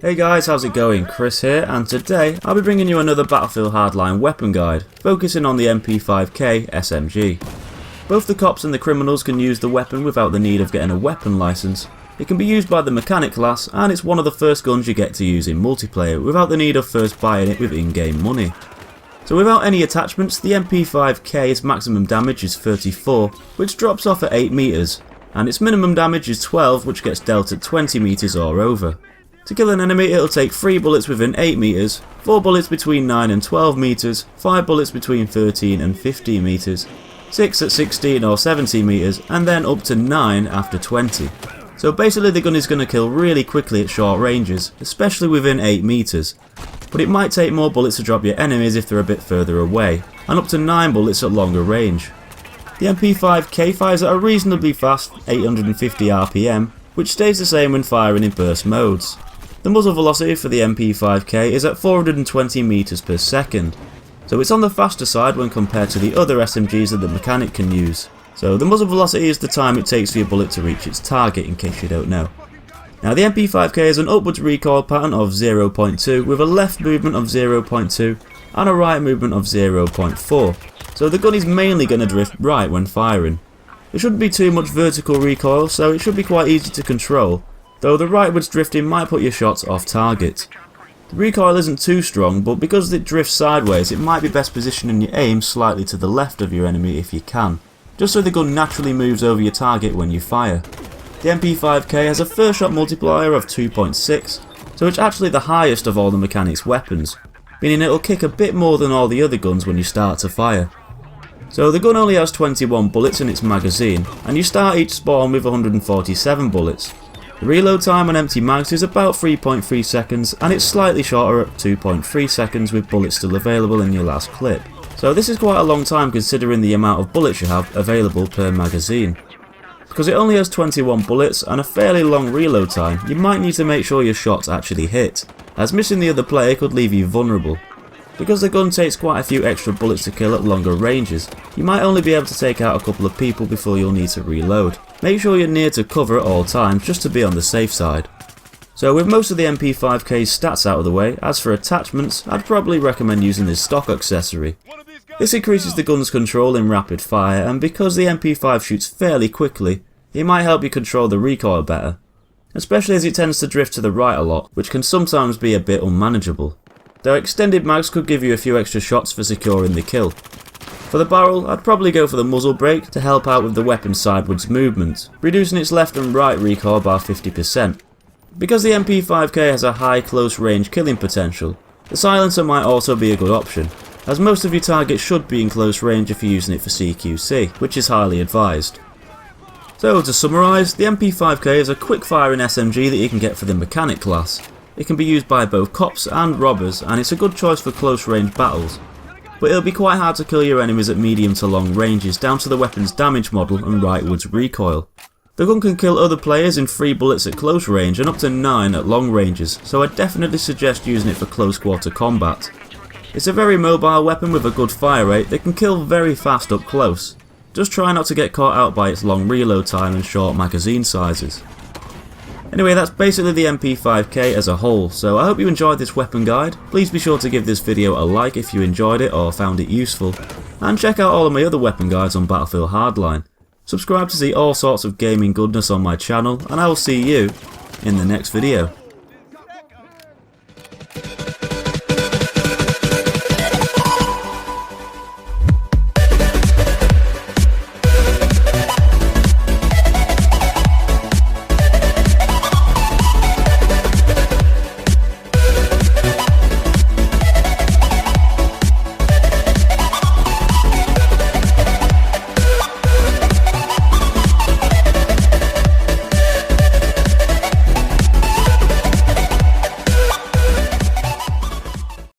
Hey guys, how's it going? Chris here, and today I'll be bringing you another Battlefield Hardline weapon guide, focusing on the MP5K SMG. Both the cops and the criminals can use the weapon without the need of getting a weapon license. It can be used by the mechanic class, and it's one of the first guns you get to use in multiplayer without the need of first buying it with in-game money. So without any attachments, the MP5K's maximum damage is 34, which drops off at 8 meters, and its minimum damage is 12, which gets dealt at 20 meters or over. To kill an enemy, it'll take 3 bullets within 8 meters, 4 bullets between 9 and 12 meters, 5 bullets between 13 and 15 meters, 6 at 16 or 17 meters, and then up to 9 after 20. So basically the gun is going to kill really quickly at short ranges, especially within 8 meters. But it might take more bullets to drop your enemies if they're a bit further away, and up to 9 bullets at longer range. The MP5K fires at a reasonably fast 850 RPM, which stays the same when firing in burst modes. The muzzle velocity for the MP5K is at 420 meters per second, so it's on the faster side when compared to the other SMGs that the mechanic can use. So the muzzle velocity is the time it takes for your bullet to reach its target, in case you don't know. Now the MP5K has an upwards recoil pattern of 0.2 with a left movement of 0.2 and a right movement of 0.4, so the gun is mainly going to drift right when firing. There shouldn't be too much vertical recoil, so it should be quite easy to control, though the rightwards drifting might put your shots off target. The recoil isn't too strong, but because it drifts sideways it might be best positioning your aim slightly to the left of your enemy if you can, just so the gun naturally moves over your target when you fire. The MP5K has a first shot multiplier of 2.6, so it's actually the highest of all the mechanic's weapons, meaning it'll kick a bit more than all the other guns when you start to fire. So the gun only has 21 bullets in its magazine, and you start each spawn with 147 bullets. The reload time on empty mags is about 3.3 seconds, and it's slightly shorter at 2.3 seconds with bullets still available in your last clip. So this is quite a long time considering the amount of bullets you have available per magazine. Because it only has 21 bullets and a fairly long reload time, you might need to make sure your shots actually hit, as missing the other player could leave you vulnerable. Because the gun takes quite a few extra bullets to kill at longer ranges, you might only be able to take out a couple of people before you'll need to reload. Make sure you're near to cover at all times just to be on the safe side. So with most of the MP5K's stats out of the way, as for attachments, I'd probably recommend using this stock accessory. This increases the gun's control in rapid fire, and because the MP5 shoots fairly quickly, it might help you control the recoil better, especially as it tends to drift to the right a lot, which can sometimes be a bit unmanageable. Though extended mags could give you a few extra shots for securing the kill. For the barrel, I'd probably go for the muzzle brake to help out with the weapon's sidewards movement, reducing its left and right recoil by 50%. Because the MP5K has a high close range killing potential, the silencer might also be a good option, as most of your targets should be in close range if you're using it for CQC, which is highly advised. So to summarise, the MP5K is a quick firing SMG that you can get for the mechanic class. It can be used by both cops and robbers, and it's a good choice for close range battles. But it'll be quite hard to kill your enemies at medium to long ranges down to the weapon's damage model and rightwards recoil. The gun can kill other players in 3 bullets at close range and up to 9 at long ranges, so I definitely suggest using it for close quarter combat. It's a very mobile weapon with a good fire rate that can kill very fast up close. Just try not to get caught out by its long reload time and short magazine sizes. Anyway, that's basically the MP5K as a whole, so I hope you enjoyed this weapon guide. Please be sure to give this video a like if you enjoyed it or found it useful, and check out all of my other weapon guides on Battlefield Hardline. Subscribe to see all sorts of gaming goodness on my channel, and I will see you in the next video.